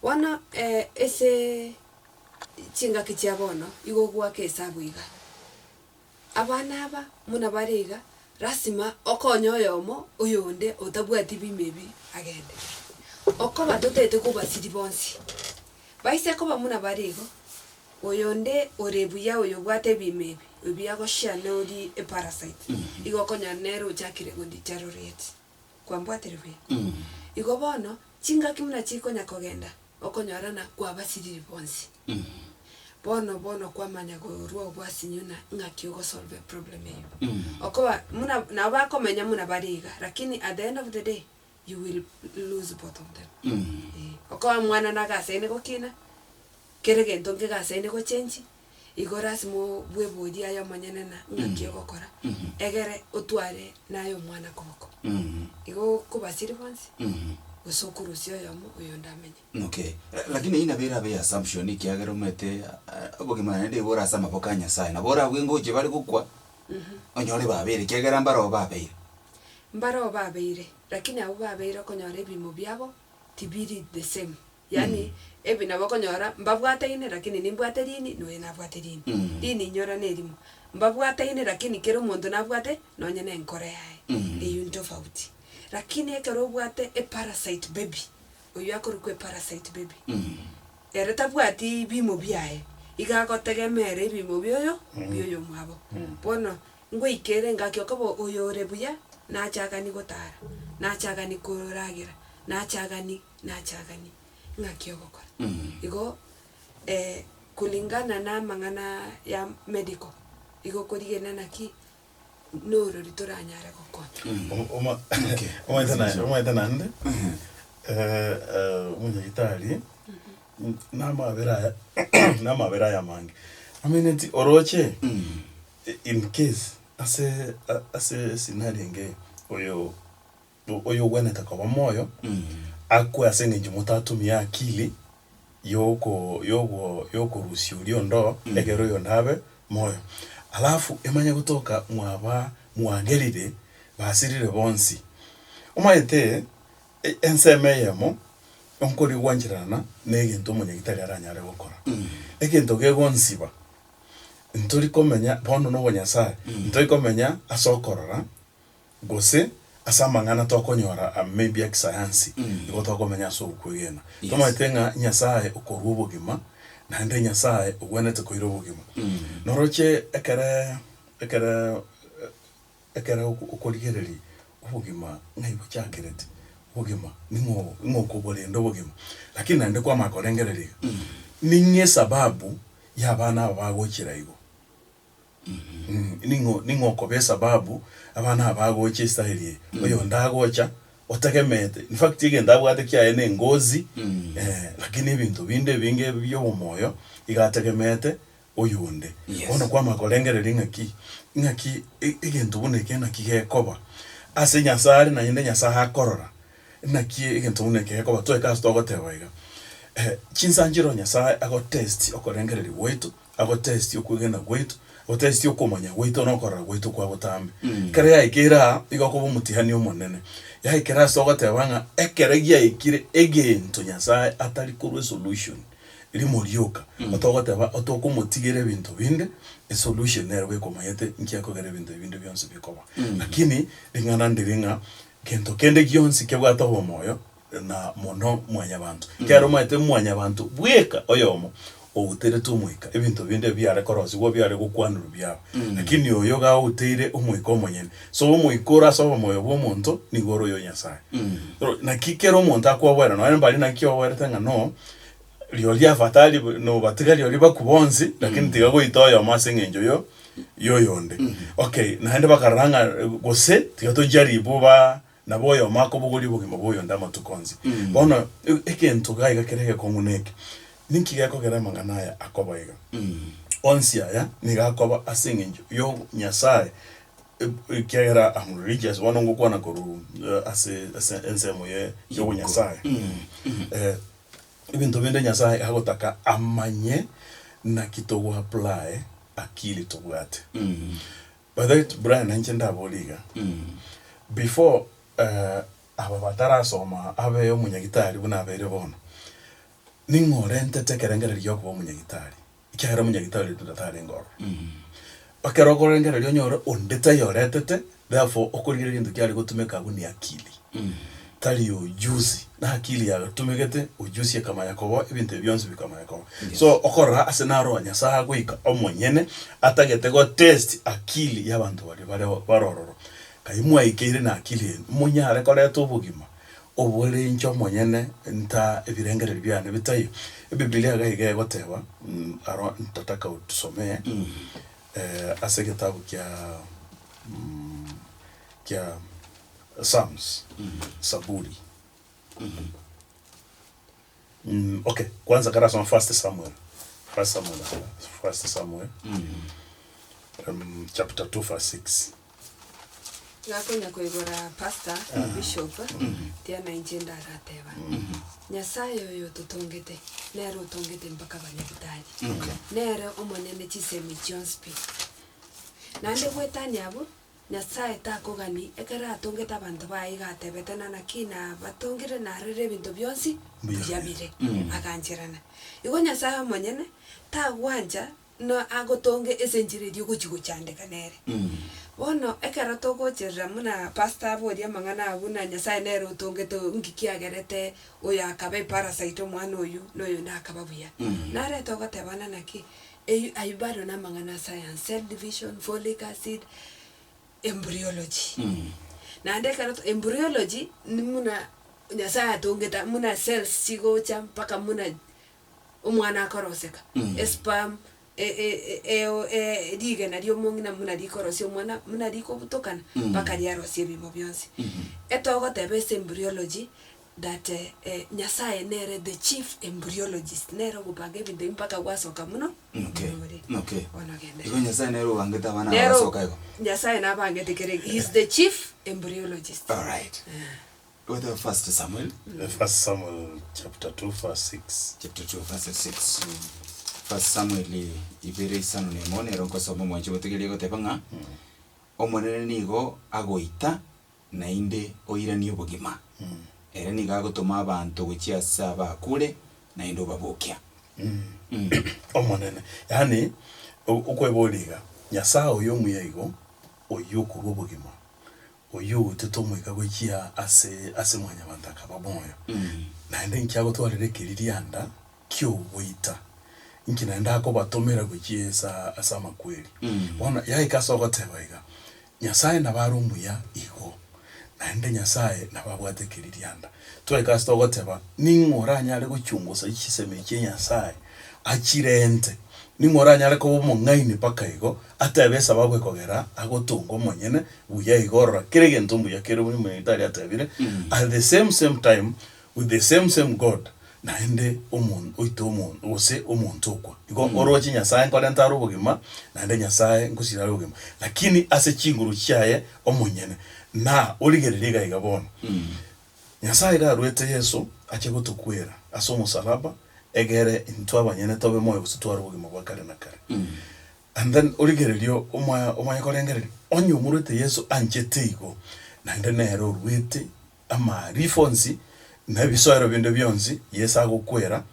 wana ese chinga kichabono igo gwa kesabu iga abana aba muna bariga rasima okonyo yomo uyonde otabwati bimebi agende okoba totete kuba sidi bonsi baise koba muna barigo oyonde orebuya oyobwate bimebi obiya go shane odi a parasite igo konya nero chakire go deteriorate kwambwate rebe igo bono chinga kimuna chikonya kogenda okonyorana kwa basidi bonsi bono kwa manya go ruo bwasi nyuna ngaki go solve problem hiyo okoba muna na ba komenya muna bariga lakini at the end of the day you will lose both of them okoba mwana nagase ne gokina kerege ndonge gase ne go change igoras mo bwebodi ayo manyanena ngaki go kora egere otware nayo mwana koboko igo kubasiri bonsi usokurusio yamo uyondamenye. Okay. Lakini ina bera be assumption ikiagero mete abogima nende bora sama bokanya sai na bora wengo je bali gukwa. Onyore babere kiagera mbaro babeire. Mbaro babeire lakini abo babeire konyore bimo byabo tibiri the same. Yani ebi nabo konyora mbabwate ine lakini nimbwate rini no enabwate rini. Rini nyora nerimo. Mbabwate ine lakini kero muntu nabwate nonyene nkore yae. Eyo ntofauti. Lakini ekero bwate a parasite baby oyo akorukwe parasite baby ereta bwati bimo byae igagotegemere bimo byoyo mwabo bono ngoikere ngakyo kabo oyo rebuya nachaga ni gotara nachaga ni kuragira nachaga ni ngakyo gokora igo kulingana na mangana ya medical igo korigena naki noro ritoranyara gokona Oma nde munya Itali nama vera ya mangi amenenti oroche in case ase sinalenge oyo weneta kwa moyo akwe asenge njumutatu miya akili yoko rusio ndo egero yondabe moyo alafu emanya kutoka muangelide basirire bonsi umayete ensemeyemo onkori wanjirana negento munya Itali aranyare gukora egento gegonsiba ntori komenya bono no Nyasaye ntori komenya asokorora gose asamangana tokonyora maybe science igo tokomenya so kwegena tomaitenga Nyasaye okorubugima nande Nyasaye ogwenete koirubugima noroche ekere ukorigereri ubugima ngaibo cyakirete ubugima ningo kubolendo ubugima lakini nande kwa makorengereri ninye sababu y'abana bagokira igo ningo kobe sababu abana abagoche style oyo ndagocha otegemete in fact igenda bwate kya ene ngozi lakini ibintu binde binge byo moyo igategemete oyunde ono kwa makorengereri ngaki igento buneke nakigekoba ase Nyasaye na yende Nyasaye akorora naki igento buneke koba to eka sto gotebaiga chinsanjiro Nyasaye ago test okorengereri wetu ago test okugena wetu otesti okomanya weito nokora weito kwa botambe kare ya ikira igokobo mutihani omonene ya ikira sogote banga ekeregia ikire egento Nyasaye atari kurwe solution iri morioka otogote ba otokomutigere bintu binde a solution nerwe komayete nkiakogere bintu binde byonse bikoba lakini ringana ndiringa kento kende gionsi kebwata ho moyo na mono mwanya bantu kero mayete mwanya bantu bweka oyomo outere tumwika ebintu binde byare korosi go byare gukwanuru byabo lakini oyo ga outere umwika omonyene so umwikora so moyo bo muntu ni goro yo Nyasaye na kikero muntu akwobwera no mbali na kiobwera tanga no lyolia fatali no batiga lyoli bakubonzi lakini tigago itoyo masengenjo yo yonde okay na hande bakaranga gose tigato jaribu ba na boyo mako buguli bugimo boyo ndama tukonzi bono ekento gaiga kerege komuneke ninki gako gera manganaya akoboiga onsia ya nigakoba asengenjo yo Nyasaye kera am religious wanongo kwana koru ase ensemo yo Nyasaye ibintu binde Nyasaye agotaka amanye na kitogo apply akili tobwate but that Brian anchenda boliga before aba batara soma abe yo munyagitari buna abere bono ningorente tekerengere ryo kuba munyagitari ikyagera munyagitari tudatare ngoro bakero korengere ryo nyoro ondete yoretete therefore okorigereria ndu kyari gutumeka guni akili tali ujuzi na akili ya tumegete ujuzi kama yakobo ibintu byonse bikama yakobo so okora asenaro nyasaha gwika omonyene atagete go test akili y'abantu bari barororo kaimwa ikire na akili munyare kore tubugima obole ncho monyene nta ebirengere byane bitayo biblia gaige goteba aro ntataka utusomee ase kitabu kya Psalms Saburi okay kwanza kara soma first Samuel chapter 2 verse 6 Ngakonya kwegora pastor bishop tiana injenda rateba nyasaye oyo tutongete nero utongete mpaka banyabitari nero omonene chisemi Johnsby nande gwetani abo nyasaye takogani ekera atongeta abantu baigatebetana nakina batongire narere bintu byonsi byabire akanjirana igo nyasaye omonene tagwanja no agotonge esenjire ryo chandeka nere bono ekera togocherera muna pastor bodia mangana abuna nyasaye nero utongeto ngikiagerete oya akabe parasite mwana oyu noyo nakababuya nare togotebana naki ayubaro na mangana science cell division folic acid embryology nande kana embryology ni muna nyasaye atongeta muna cells sigocha mpaka muna umwana akoroseka sperm diga na dio mongina muna dikorosio mwana muna diko butokana mpaka diarosie bimo byonsi etogo tebe embryology that nyasaye nere the chief embryologist nero bupange binde mpaka wasoka muno okay igo nyasaye nero wangeta bana wasoka igo nyasaye na bange tekere he is the chief embryologist. All right. Go to first Samuel chapter 2 verse 6 first Samuel ibere sanu ne mone ronko somo mwanche botegelie go tebanga omonene nigo agoita na inde oira ni obugima era ni gago toma abantu gwichia saba kule na indo babokia omonene yani ukweboliga nyasaye oyo muyego oyo kurubugima oyo tutomweka gwichia ase mwanya bandaka bamoyo na inde nkyago twarere kiririanda kyo wita nkina ndako batomera gwichia asa makweli bona yaikasogo tebaiga nyasaye nabarumuya igo ande nyasaye nababwate kiririanda tweka stogoteba ningoranya ale gucyungusa ikiseme cye nyasaye akirente ningoranya ale ko mungaini paka igo atabesa babwe kogera agotungo monyene buya igorra kirege ntumbu ya kero muri mwitari atabire at the same time with the same God na ende oito ose omuntu kwa igo orochi nyasaye ko lentaro bugima na ende nyasaye ngusira bugima lakini ase kinguru cyaye omonyene na oligereriga igabona nyasaye garwete Yesu ache gutukwera asomo salaba egere into abanyene tobe moyo gusitwara bugima bwa kare na kare and then oligererio omaya kolengereri onyo murete Yesu anchetigo na ndene hero rwete ama rifonsi na bisoero binde byonzi Yesu agukwera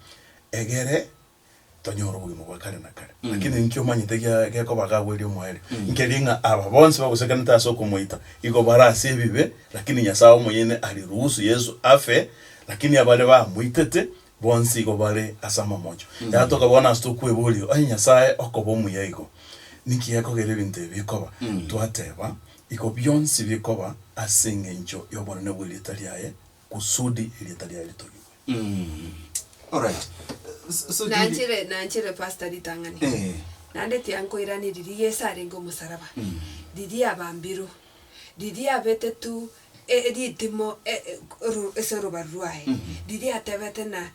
egere tonyoro bugimo bwa kare na kare lakini nkyo manyite geko bagabweri omwere nkelinga aba bonse bagusekana taso kumuita iko barasi ebibe lakini nyasawo muyene ali ruhusu Yesu afe lakini abale ba muitete bonse iko bare asama mojo yatoka bona stokweboli ayi nyasaye okobo muyego niki yako gere binte bikoba twateba iko byonse bikoba asinge njo yobona ne bwili taliaye kusudi ili taliaye litogiwe all right. So nanchire pastor ditangani nande tianko irani didi yesare ngo musaraba didi abambiru didi abetetu editimo esero baruai didi atebete na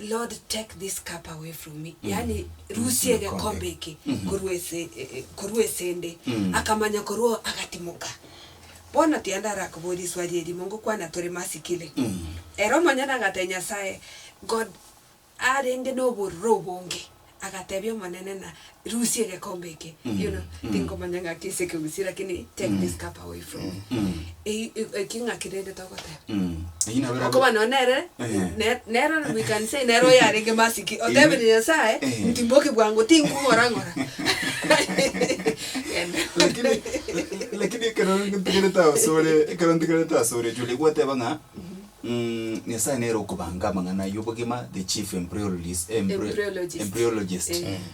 Lord take this cup away from me yani rusie ge kombeki kurwesende akamanya koruo agatimuka bona tiandara kubodi swajedi Mungu kwana tore masikile ero manyana gatenya sae God arende no borobonge akatebia manene na rusi gekombe ke you know tingo manyanga kise Ekegusii lakini take this cup away from kinga kirende to kote ina vera ko banonere nero we can say nero yare ke masiki otebe ni sae ntimboke bwangu tingu ngora lakini kereta sore jule gwate banga Nyasaye nero kubanga mangana yobogema the chief embryologist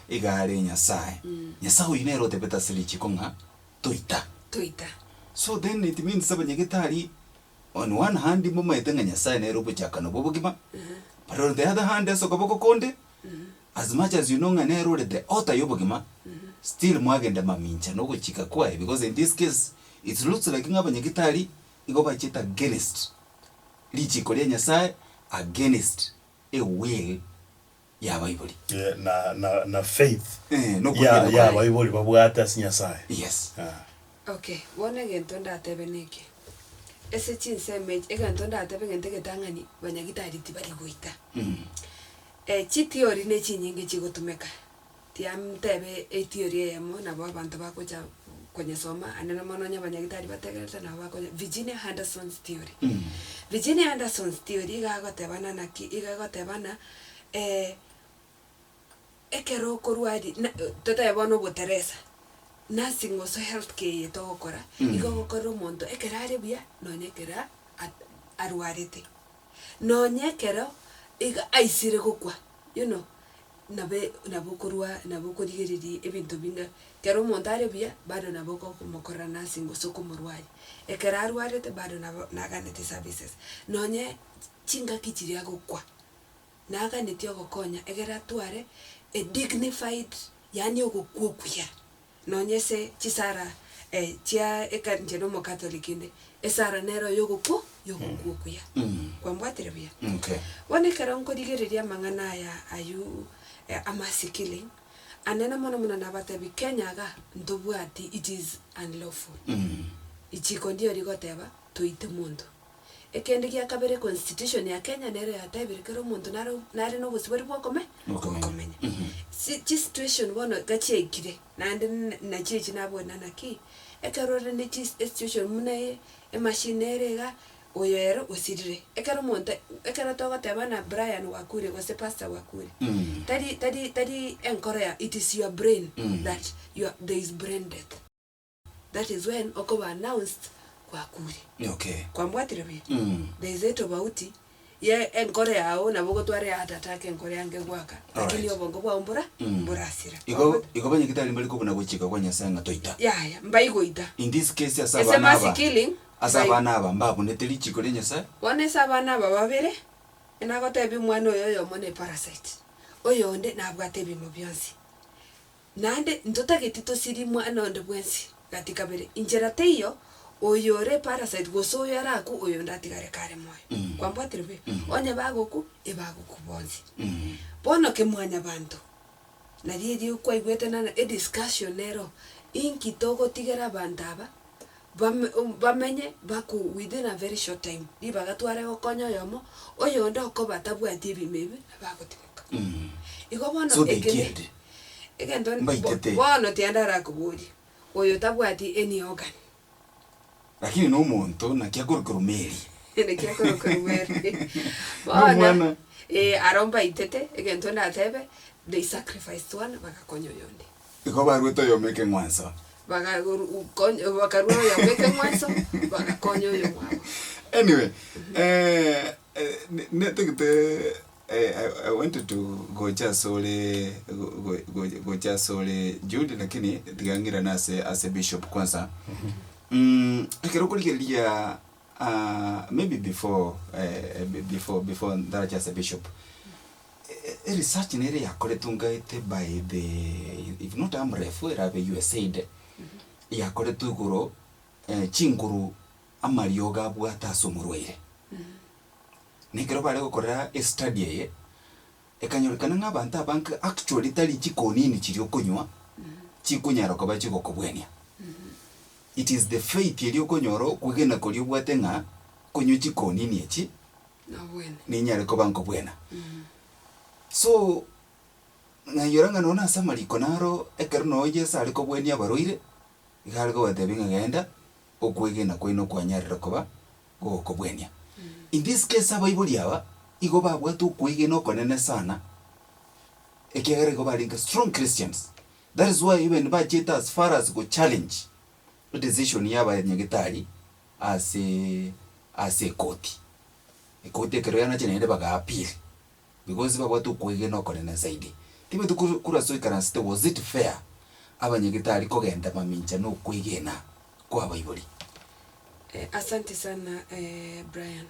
igare Nyasaye Nyasaye inero tebeta silichi konga toita so then it means sabanyegitari on one hand mama etenga Nyasaye nero buchaka no bobogema but on the other hand so kaboko konde as much as you know nero the author yobogema still mwagenda mamincha no kuchika kwa because in this case it looks like ngabanyegitari igoba chita against lichi kolia Nyasaye against a will ya Bible. Yeah, na faith. No ya Bible babwata si Nyasaye. Yes. Okay, wona gentonda atebeneke. Ese chinse mage egentonda atebengente getangani banyagitari tibari goita. Chi theory ne chinyinge chigotumeka. Tiam tebe e theory yamo na babantu bakocha kwenye soma anena manonya banyagitari bategereta na bako Virginia Henderson's theory. Virginia Henderson's theory igagotebana ekero korwadi tota yabano boteresa nursing also healthcare to okora igogokora omonto ekerare bia nonyekera arwarete nonyekero iga aisire gukwa you know nabukorigiriri ebintu binga kero omonto are bia bado naboko kumokora nursing also kumurwari ekera arwarete bado naganete services nonye chinga kichiria gukwa naganete ogokonya egera tware a dignified yani ogokukuya nonyese chisara chia ekanjeno mo Catholicinde esara nero yogokukuya kwambwatire bia okay wone kera nkodigereria mangana ya ayu amasikili anena mona nabatebi Kenya ga ndobwati it is unlawful ichiko ndio rigoteba tuite mundu ekende kia kabere constitution ya Kenya nero ya tebire kero mundu nare no busibori bwakome komenya si situation bono gachi ekire nande na chichi nabona naki ekerore ne chi situation munaye e machinery ga oyero osirire ekero mundu ekero togoteba na Brian Wakure gose pastor Wakure tadi enkorea it is your brain that there is brain death. That is when okoba announced Wakure. Okay. Kwambwatire bia. There is a bauti ye enkore yao na bogo tware atatake enkore yange gwaka. Lakini obongo bwa mburasira. Iko banyegitari mbali ko buna guchika kwa Nyasaye ngatoita. Yeah, mbai goita. In this case asabana aba. Asabana aba mbabu neteli chiko le Nyasaye. Wane sabana aba babere. Enagotebi mwana oyo mone parasite. Oyo nde nabwatebi mu byonsi. Nande ntotagetito siri mwana onde bwensi. Katika bere injerate iyo oyore parasite goso yaraku oyo ndatigare kare moyo kwambwatire be onye bagoku ebagoku bonzi bono ke mwanya bantu na riri kwa igwete na a discussion nero inki togo tigera bandaba bamenye baku within a very short time libagatware gokonyo yomo oyo ndoko batabwati bimebe bagotimoka igo bono ekende egendo bono tiandara kuburi oyo tabwati any organ lakini no muntu na kia kurukurumeri ne kia kurukurumeri bana aromba itete egento na tebe they sacrificed one bagakonyo yonde iko barweto yomeke ngwanso bakaruo yomeke ngwanso bagakonyo yomwa anyway I wanted to go sole Jude lakini tigangira nase as a bishop kwanza kero kuligelia maybe before that as a bishop research nere yakoretungaite by the if not amref era be USAID yakoretuguro chinguru amarioga bwata somurwere nikero bare gukorera study ye ekanyorekana ng'abantu abanka actually tali chikonini chirio kunywa chikunyara ko bachi gokobwenia it is the faith iliyo konyoro kugena kolio bwatenga kunyu chikonini echi na bwena ni nyare ko banko bwena so ngayora nona samari konaro ekerno oye sari ko bweni abaroire igari ko batebinga genda okwegena kwino kwanyarira koba ko bwenia. In this case abaibuli aba igo babwatu kwegena okonene sana ekegere go bari strong Christians. That is why even budget as far as go challenge the decision yaba nyagitari as a court. A court ekero yana chenende baga appeal because babwatu kwegena okonene zaidi. Tibe tukura so ikarasite, was it fair abanyagitari kogenda mamincha no kwegena kwa baibuli? Asante sana Brian.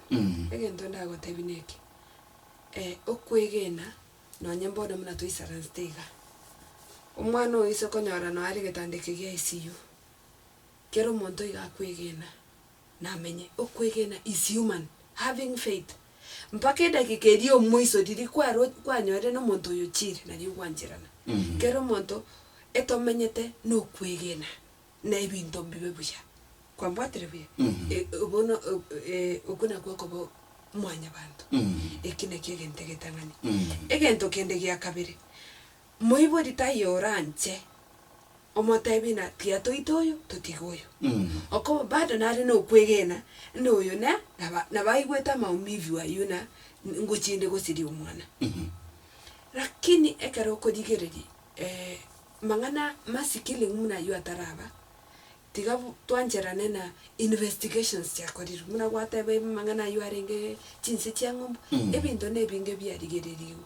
Egento ndago tebineki. Okwegena no nyambona muna tuisarantega. Omwana oiso konyora no ari getandike gya ICU. Kero monto iga kwegena. Na menye okwegena is human, having faith. Mpaka dakika erio mwiso diri kwa nyore no monto yo chiri na ri wanjirana. Kero monto etomenyete no kwegena na ebinto bibe buya. Kwa mbwatere bye. Ubono ukuna kwa kobo mwanya bantu. Ekine kegente getangani. Egento kende gya kabiri. Moibo ditayo ranche. Omotebina tiato itoyo totigoyo. Okobo bado nari no kwegena no yo na baigweta maumivu ayuna nguchinde gosiri umwana. Lakini ekero kodigereri mangana masikili muna yo ataraba. Tigabu tuanjerane na investigations ya kodiru muna gwatebe mangana yo arenge chinse cyangombo ebinto nebinge byarigereriwo.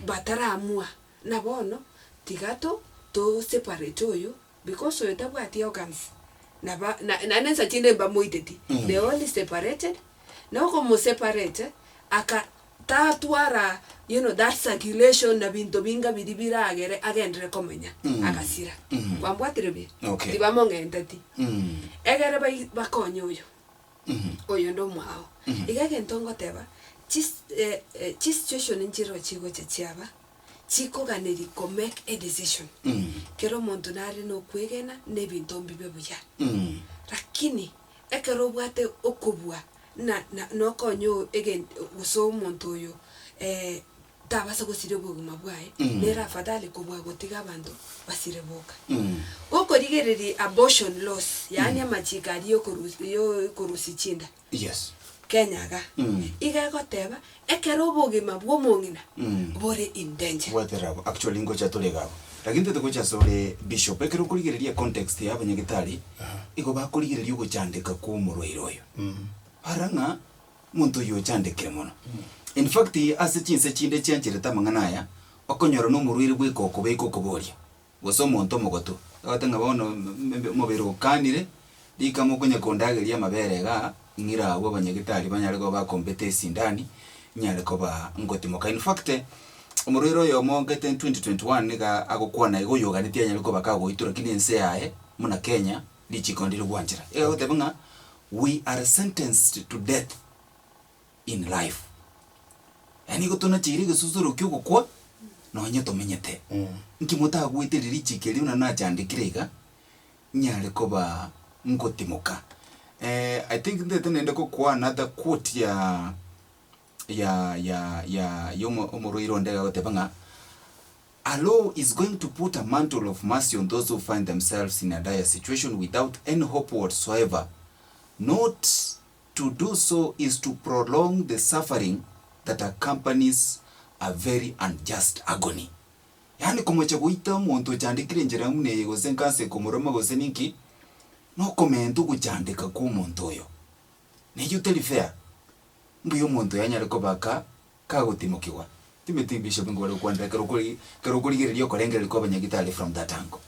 Bataramua na bono tigato to separate oyo because oyo tabwati organs na nensa chinde mba moiteti they only separated na uko separate aka tatwara that circulation na binto binga bidibira agere agendere komenya akasira kwambwatire bi tibamonge entati egere bakonyo oyo ndo mwao igage ntongo teba chi situation njiro chigo chechiaba chiko ganeri ko make a decision kero muntu nari no kwegena ne binto bibe buya lakini ekero bwate okobwa na no konyo again uso muntu yo tabasa gusire buguma bwae nera fadhali kubwa gotiga bantu basire boka goko rigereri abortion laws yani amachikari yo kurusi chinda yes Kenya ga iga goteba ekero bugima bwo mongina bore in danger waterabo actually ngocha tolegabo lakini tete sore bishop ekero kurigereria context ya abanyagitari igo bakurigereria guchandika ku muroiroyo aranga muntu yo chandikire muno. In fact ase chinse chinde chanchireta manganaya okonyoro no muruire bwikoko beikoko boria goso muntu mogoto agatanga bono mobero kanire likamo kwenye kondageria maberega ngira abo banyagitari banyarego ba competence ndani nyareko ba ngotimoka. In fact umuruiro yo mongete 2021 niga agokwana igo yoganitia nyareko bakago itura kinense yae muna Kenya lichikondire gwanjira egotebanga we are sentenced to death in life. Yani gotona chiri gesusuru kyugo kwa no nyeto menyete nkimuta gwiteriri chikeri una na chandikirega nyareko ba ngotimoka. I think that nende ko kwa another quote ya yomo omoroiro ndega gotebanga a law is going to put a mantle of mercy on those who find themselves in a dire situation without any hope whatsoever. Not to do so is to prolong the suffering that accompanies a very unjust agony. Yani kumocha guita muntu chandikire njira mune gosenkanse kumuroma goseninki no komento guchandika ku muntu oyo ne yuteli fair mbuyo muntu yanyareko baka kagutimukirwa timeti bishop ngore kwanda kero kurigererio korengere ko abanyagitari from that angle.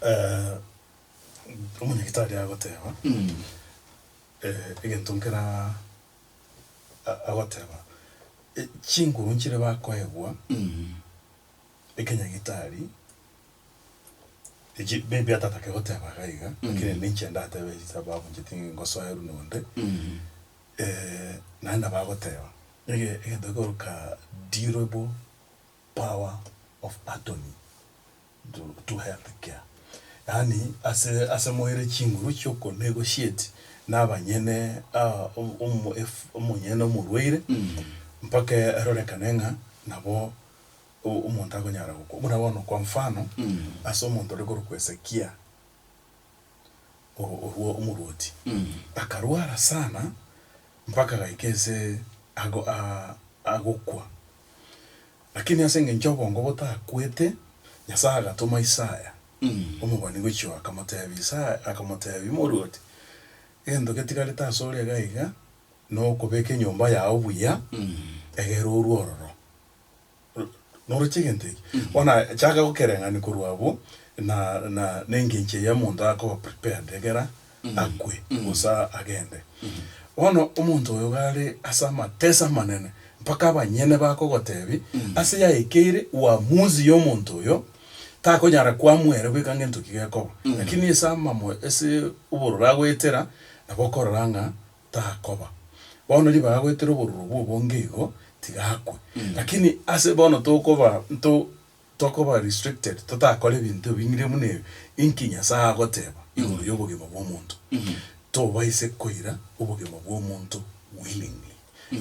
Umunyagitari agoteba egentongera agoteba chinguru nchire bakoegwa ekanyagitari eji bebe atatake goteba gaiga kire ninche ndate beza babu njitingi ngosoheru nonde nanda bagoteba ege dogoruka durable power of attorney to health care. Yani ase moire chinguru cyoko negotiate n'abanyene umunyene murweire mpaka erorekanenga nabo umuntu akonyara gukwa murabona kwa mfano ase omuntu ori kurukwesekia umuruti akarwara sana mpaka gaikese agukwa lakini ase ngencho bongo botakwete Nyasaye agatuma Isaya omubani gwicho akamotebi muruti endo ketikali tasore gaiga no kobeke nyomba yawo buya egero uruororo no chigente ona chaka gukerenga ni kurwabo na nenginche ya muntu ako prepare degera akwe gusa agende ono umuntu oyo gari asama tesa manene mpaka abanyene bako gotebi ase ya ekeire uamuzi yo muntu oyo takonyara kwa mwere bwikange ntukigeko lakini esama mo ese uburura gwetera nabokoranga takoba bono liba gwetera ubururu bubongigo tigakwe lakini ase bono tokoba restricted totakole bintu bingire munebi inkinya saa goteba iguru yobugimo bw'omuntu tobaise koira ubugimo bw'omuntu willingly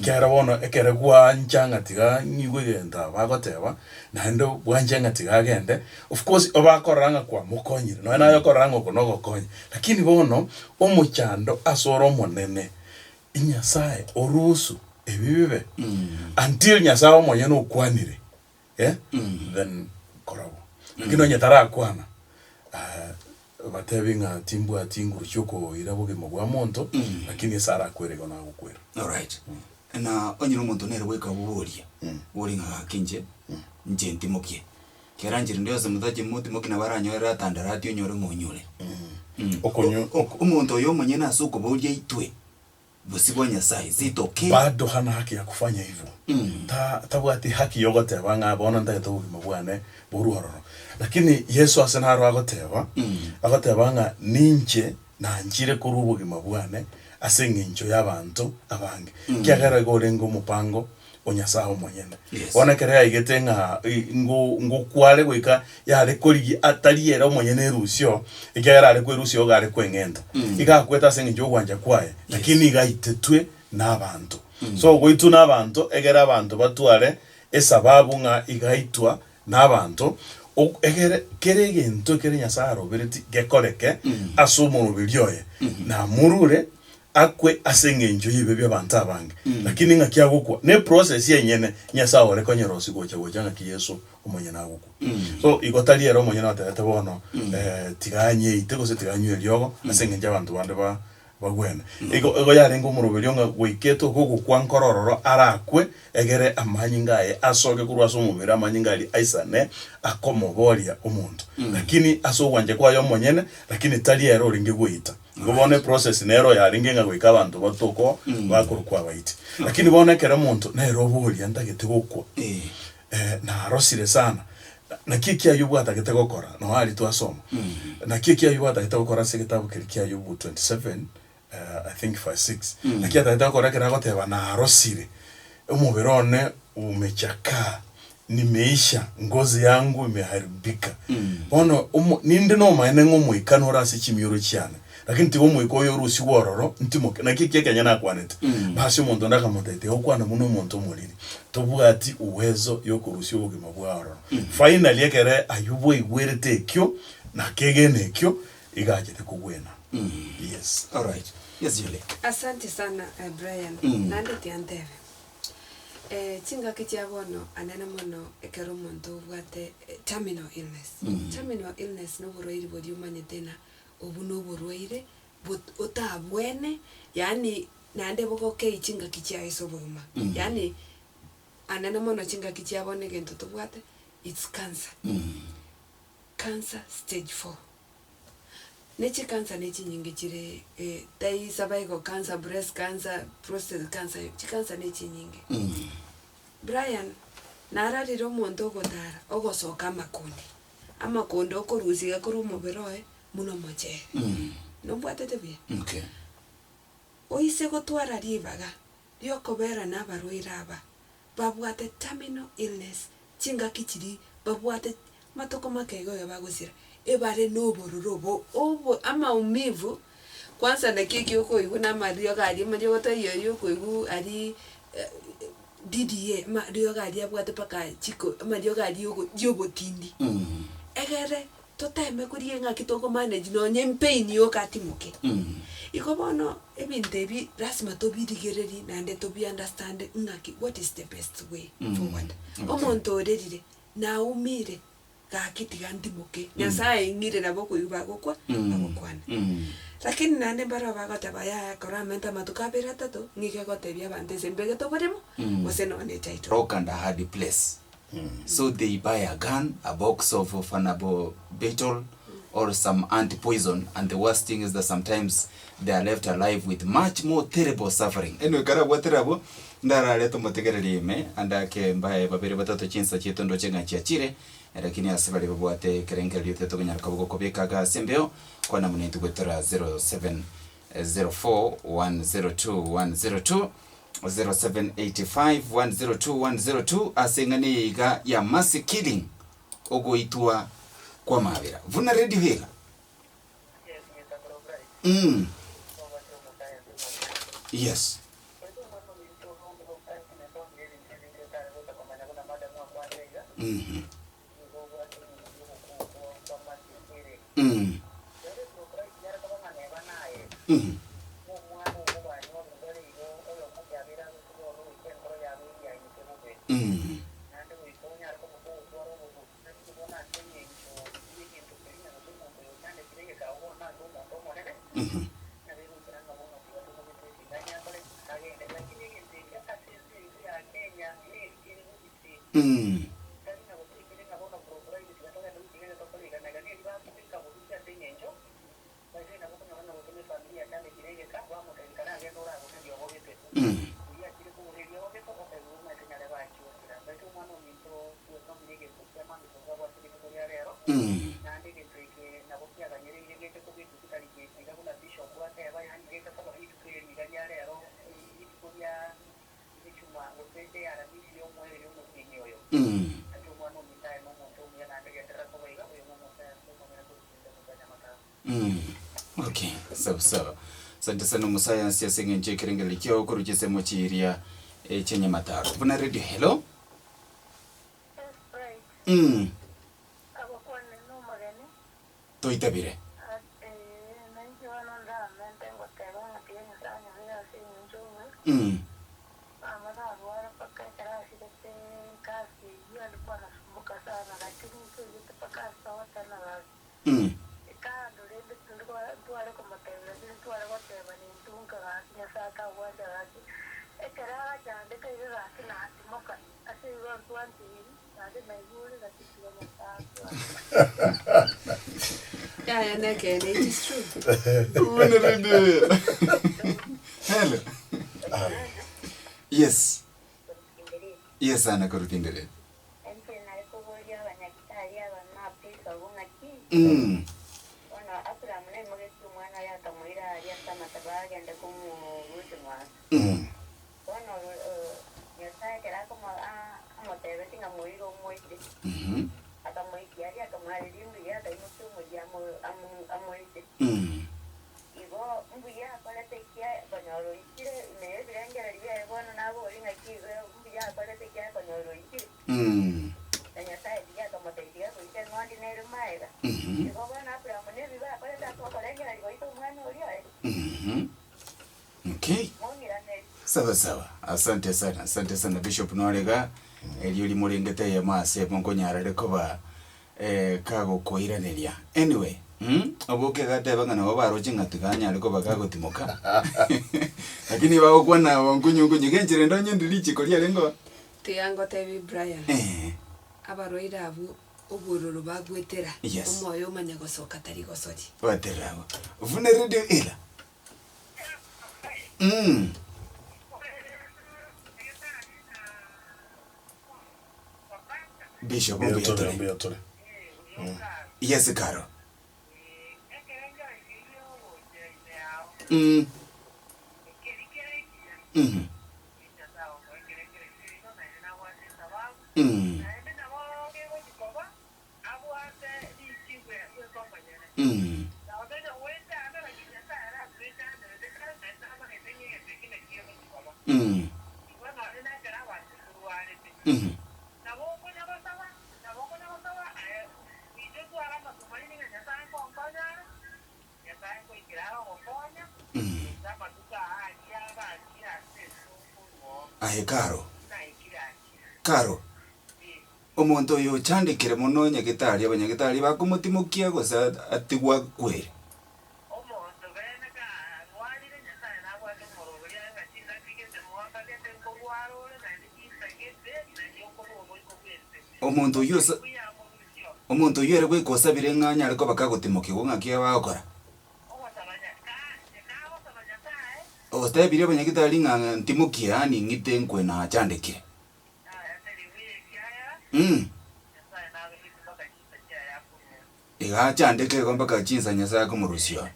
kera bono ekere kwa nchanga tiga nyigwe genda bagoteba nando bwanjanga tiga gende of course obakoranga kwa mukonyire no nayo koranga okunogo konye lakini bono omuchando asoro monene inyasaye orusu ebibibe until nyasaye omonye no kwanire then korabo lakini nyatara kwana batebinga timbu atinguru cyoko irabugimo bwa monto lakini sara kwerego na gukwera all right na onyiro muntu nere weka buburia uri nka kinje nje ntimokie keranjire ndoze mudaje muti na baranyoera tandara tyo nyore ngonyore okonyo umuntu yo mwenye nasuko buria itwe busibwa Nyasaye zitoke bado hana haki ya kufanya hivyo tabwati haki yogoteba ngabona ndaito bugimo bwane buruhororo lakini Yesu asenaro agoteba nga ninje nanjire kuri ubugima bwane asengenjo y'abantu abange kyagara gorengo mupango onyasaho monyene ona kere ayigete nga ngo kwale gwika yale koligi ataliera monyene rusyo ikyagara ale kwerusyo gare kwengenda igakweta asengenjo gwanja kwaye lakini igaitetwe n'abantu so goitu n'abantu egera abantu batware esababu nga igaitwa n'abantu egere kerege nto kere Nyasaye bereti gekoreke asumu bilyoye na murure akwe asengenjo yibe by'abantu abange lakini ngakya gukwa ne process yenyene Nyasaye orekonyero sigocha gojanga ki Yesu omonye na gukwa so igotaliera omonye na tete bono tiganye itego se tiganye elyogo asengenja abantu bande bagwene ego yarengo murubelyo nga wiketo gogo kwankorororo arakwe egere amanyi asoge kurwaso umubira amanyi aisane akomoboria umuntu lakini aso wanje kwa yo monyene lakini taliera oringe gwita ngobone process nero yaringe nga gwika abantu batoko bakurukwa baiti lakini bone kera muntu nero boria ndagete gukwa na rosire sana na kiki ayubu atagete gukora no ali twasoma na kiki ayubu atagete gukora se kitabu kiki ayubu 27 I think 5-6 na kia atagete gukora kera goteba na rosire umubirone umechaka nimeisha ngozi yangu imeharibika bono ninde no maene ngomwikanura asichimyoro cyane lakini tiwo mwikoyo rusi wororo ntimo na kiki kenya na kwanete basi umuntu ndaka mutete okwana muno umuntu muliri tobwati uwezo yo kurusi ubugima bwaro finally ekere ayubo igwerete kyo na kegene kyo igajete kugwena yes all right yes Julie asante sana Brian nande tianteve chinga kichabono anena mono ekero muntu bwate terminal illness terminal illness no burwaire bodi umanye tena obu no burwaire otabwene yani nande boko ke chinga kicha isoboma yani anena mono chinga kichabone gento tobwate it's cancer cancer stage 4 nechi cancer nechi nyingi chire dai cervical cancer breast cancer prostate cancer cancer nechi nyingi Brian narariro muntu ogotara ogosoka amakondo okorusiga kuri umubiroe muno moche no bwatete bia okay oise gotwara ribaga ryokobera n'abarwaire aba babwate terminal illness chinga kichiri babwate matoko makego yabagusira ebare nobororobo obo ama umivu kwanza na kiki uko igu na mario gari mario goto yoyo ko igu ari DDA ma dio gadi abwate paka chiko ma dio gadi yogo tindi egere toteme kurie ngaki toko manage no nyempe ni okatimuke iko bono ebintebi rasma to bi digereri nande to bi understand ngaki what is the best way forward omonto orerire na umire gakiti gandimuke nyasaye ngire nabo kuyuba gokwa bagokwana lakini nande bara bagotaba ya koramenta matukabera tato ngike gotebia bante sembege to baremo waseno ne title rock and a hard place so they buy a gun, a box of fanable beetle or some anti-poison, and the worst thing is that sometimes they are left alive with much more terrible suffering. Anyway, karabwa terrible ndara leto motegereri me andake mbaye babere batatu chinsa chitondo chenga chiachire lakini asibali babwate kerengeri yote to kunyara kaboko kobekaga sembeo kwa namune tugwetera 0704102102 0785102102 asengani iga ya mass killing ogoitwa kwa mavira Vuna radio hela yes Okay, sawa. Asante sana musayansi asenge nje kirengeli kyo kurugeze mu kiria chenye mataro. Vuna radio hello? Toitabire. Yeah, it is true. Hello. Yes. Yes, Anna Korutindere. Okay. Sawa. Asante sana Bishop Nolega. Eliuli mulengete ya maase mongonyara lekoba kago koiraneria. Anyway, oboke gate bangana babaro jinga tiganya lekoba kago timoka. Lakini babo kwana wangunyu genjire ndonye ndilichi kolia lengo. Tiango TV Brian. Abaroira abu obororo bagwetera. Omoyo manya gosoka tari gosori. Waterabo. Vuna radio ila. Bishop Mbiatore. Yes, Caro. Aye Karo omuntu uyu chandikire muno nyagitari abanyagitari bakumutimukia gusa atigwa kweri omuntu uyu erwe kosabire nganya ariko bakagutimukia ng'akia bakora ostabire abanyagitari ntimukia ni ngite nkwe na chandikire Iga chandike kwamba kachinza Nyasaye kumurusio.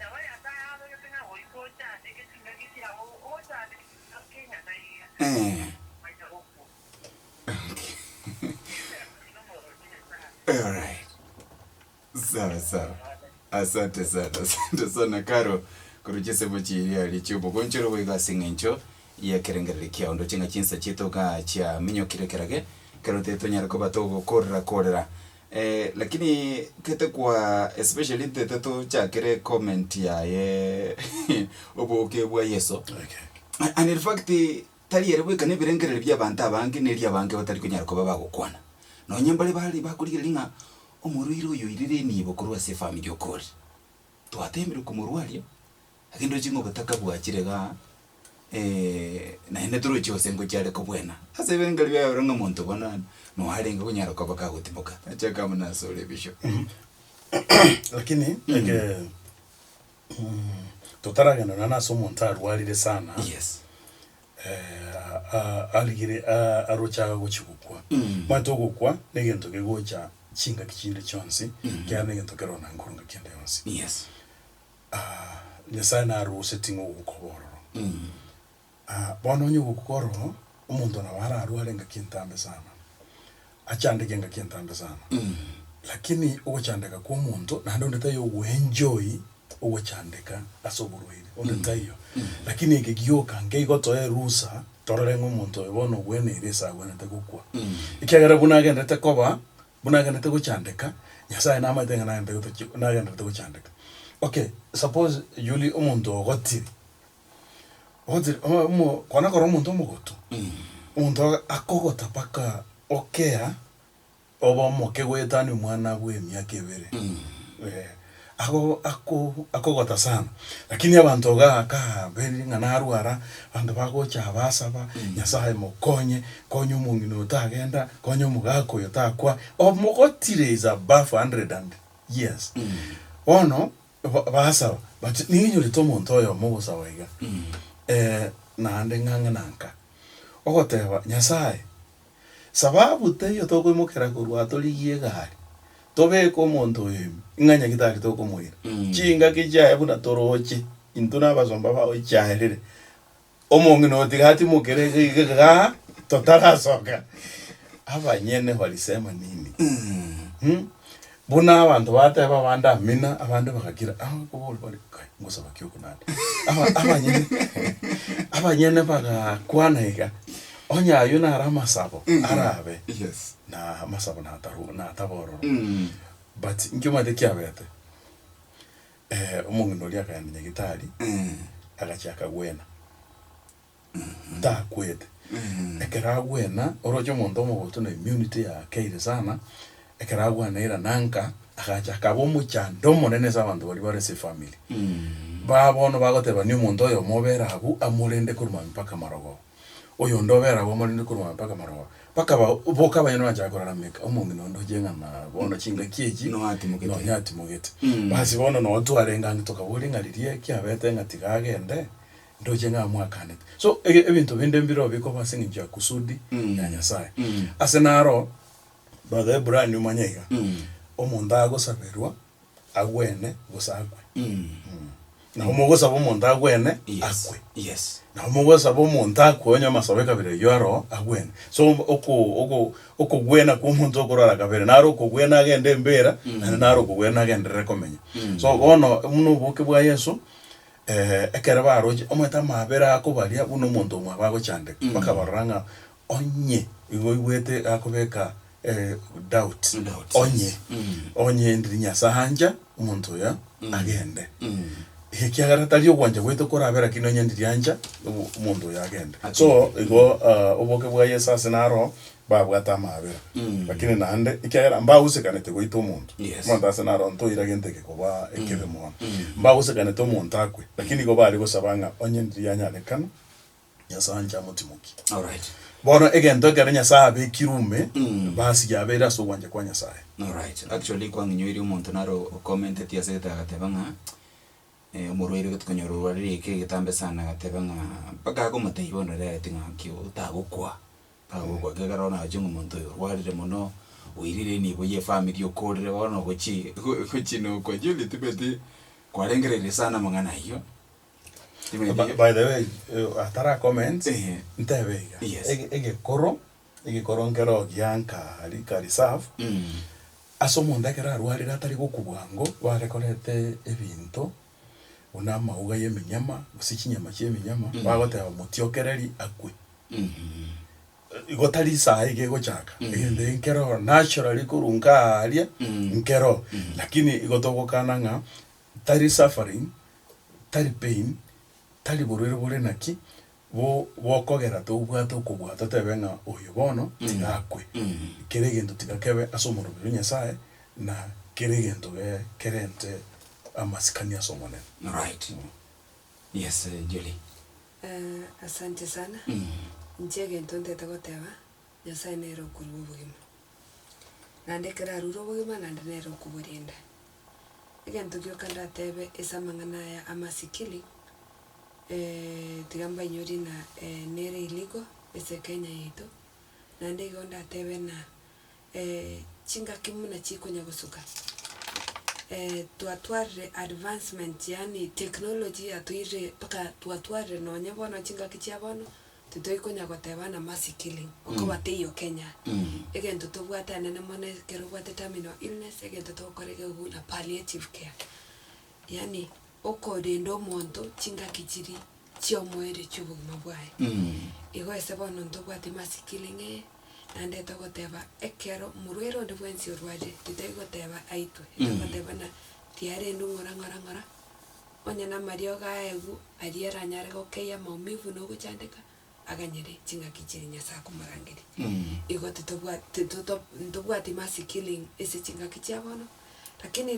Alright. Sawa. Asante sana Karo. Kuruchese mochiri alichubo gonchero wega singencho ya kerengere kia ondo chinga chinsa chitoka cha minyo kirekerage Karo teto nyarako batogo korra lakini kete kwa especially teto chakere comment ya ye oboke bwa Yeso. Okay. And in fact tali yerwe kane birengere bya banta bange nelia bange batari kunyarako babagukwana. No nyambale bali bakuri linga omurwiro yo irire ni bokorwa se family okori. Twatemere kumurwalio. Akindo chingo bataka bwachirega na ene turu chose ngo cyare ko bwena ase bengali bya ranga muntu bona no harenga kunyara ko bakagutimuka achaka muna sole bisho lakini totaraga na nana so montar walire sana yes aligire arocha gochukwa mato gukwa negento gegocha chinga kichinde chonsi kyane ngento kerona ngurunga kende yonsi yes Nyasaye na ruse tingo ukoboro bono nyu gukoro umuntu na wara arenga kintambe sana achandike nga kintambe sana lakini uwachandika kwa umuntu na ndo ndetayo uenjoy uwachandika asoburuire ondetayo lakini ikigiyoka ngeigotoe rusa torerenga umuntu bono wene iresa wene tegukwa ikiagara bunagenda tekoba bunagenda teguchandika Nyasaye na amatenga na ndagenda teguchandika. Okay, suppose yuli umuntu ogotiri kwana kora umuntu omugoto umuntu akogota paka okea oba moke gwetani mwana gwe myaka ebere akogota sana lakini abantu ogaka beri ngana arwara bantu bagocha abasaba Nyasaye mokonye konyo umuntu utagenda konyo mugako yotakwa omugotire is above 100 years ono basa but ninyo litomo ntoyo mugosa wega na ande nganga nanka ogoteba Nyasaye sababu teyo toko imukera kurwa toligie gari tobe ko muntu inganya gitari toko muira chinga kijaye buna toroche intuna bazomba bawo ichaherere omongi no tigati mukere ga totara soka abanyene walisema nini buna abantu bateba banda mina abantu bakagira kubol bali ngosaba kyoko nande abanyene baka kwanega onya yuna rama sabo arabe yes na masabo na taboro but nkima de kyabete umuntu no lyaka yanya gitari agachaka gwena da kwete ekera gwena orojo muntu mugoto na immunity ya kaire sana ekaragwa naira nanka akachaka bomu chando monene zabantu bali barese family babono bagoteba ni umuntu oyo mobera abu amurende kuruma mpaka marogo oyo ndobera abo murende kuruma mpaka marogo paka boka bayino ajakora meka umuntu ndo jenga na bono chinga kieji no nyati mugete basi bono no twarenga ngitoka bulinga lirie kyabete ngatigagende ndo jenga mwakane so ebintu binde mbiro biko basingi ya kusudi ya Nyasaye asenaro bade brand manyega omuntu agosaberwa agwene gosagwe na umugosa bomuntu agwene akwe yes na umugosa bomuntu akonyo masabeka bire yoro agwene so oko gwena ku muntu okorara kabere naro kugwena agende mbera naro kugwena agende rekomenya so bono muno buke bwa Yesu ekera baroje ometa mabera akobaria buno muntu mwabago chande bakabaranga onye igoigwete akobeka doubt onye ndiri nyasanja umuntu ya agende kiagaratari ogwanja gwete korabera kino onye ndiri anja umuntu ya agende so igo oboke bwa Yesu sinaro babwata amabera lakini nande ikiagara mbausekanete goita omuntu omuntu asinaro ntoira genteke koba ekebe mono mbausekanete omuntu akwe lakini go bari gosabanga onye ndiri anyalekana nyasanja mutimuki. All right. Bono egento garanya sabe kirume basi yabera so wanje kwa Nyasaye. All right. Actually kwa nyoiri umuntu naro comment tia seta gatebanga umurwiri gutkonyoru wari ke gitambe sana gatebanga paka ko mutayibona re tinga kyo tagukwa gagarona ajungu umuntu warire muno wirire ni boye family yokorire bono gochi no kwa juli tibeti kwarengerere sana mangana hiyo. By the way, atara comments ntebega ege koro ngero gyanka ali kari save asomonda kera rwari ratari gukubwango warekorete ebinto una mauga yeminyama gusikinyama cyeminyama bagoteba mutiokereri akwe igotari saa ige gochaka ende nkero naturally kurunga alia nkero lakini igotogokana nga tari suffering tari pain tali burere naki kogera to bwato kubwato tebenga oyo bono tigakwe keregento tigakebe asomoro Nyasaye na keregento kerente amasikania somone. Right. Yes, Julie. Asante sana. Njege ntonde tagoteba Nyasaye nero kurubugima. Nande kera rurubugima nande nero kuburinda. Egento gyokanda tebe esamangana ya amasikili tigamba nyori na nere iligo ese Kenya yetu nande gonda tebe na chinga kimuna chiko nyagusuka tuatware advancement yani technology atuire paka tuatware no nyabona chinga kichiabono tutoiko nyagoteba na masikili okobate iyo Kenya egento tobwata nene mone kerobwate terminal illness egento tokorege na palliative care yani okorendo monto chinga kichiri chiomwere chubugima bwaye igo esebono ntobwate masikili nande togoteba ekero murwero ndebwensi orwaje tutagoteba aitwe togoteba na tiare ndungora onya na mario gaegu ariera nyare gokeya maumivu no guchandika aganyere chinga kichiri Nyasaye kumarangiri igo tutobwate masikili ese chinga kichiabono lakini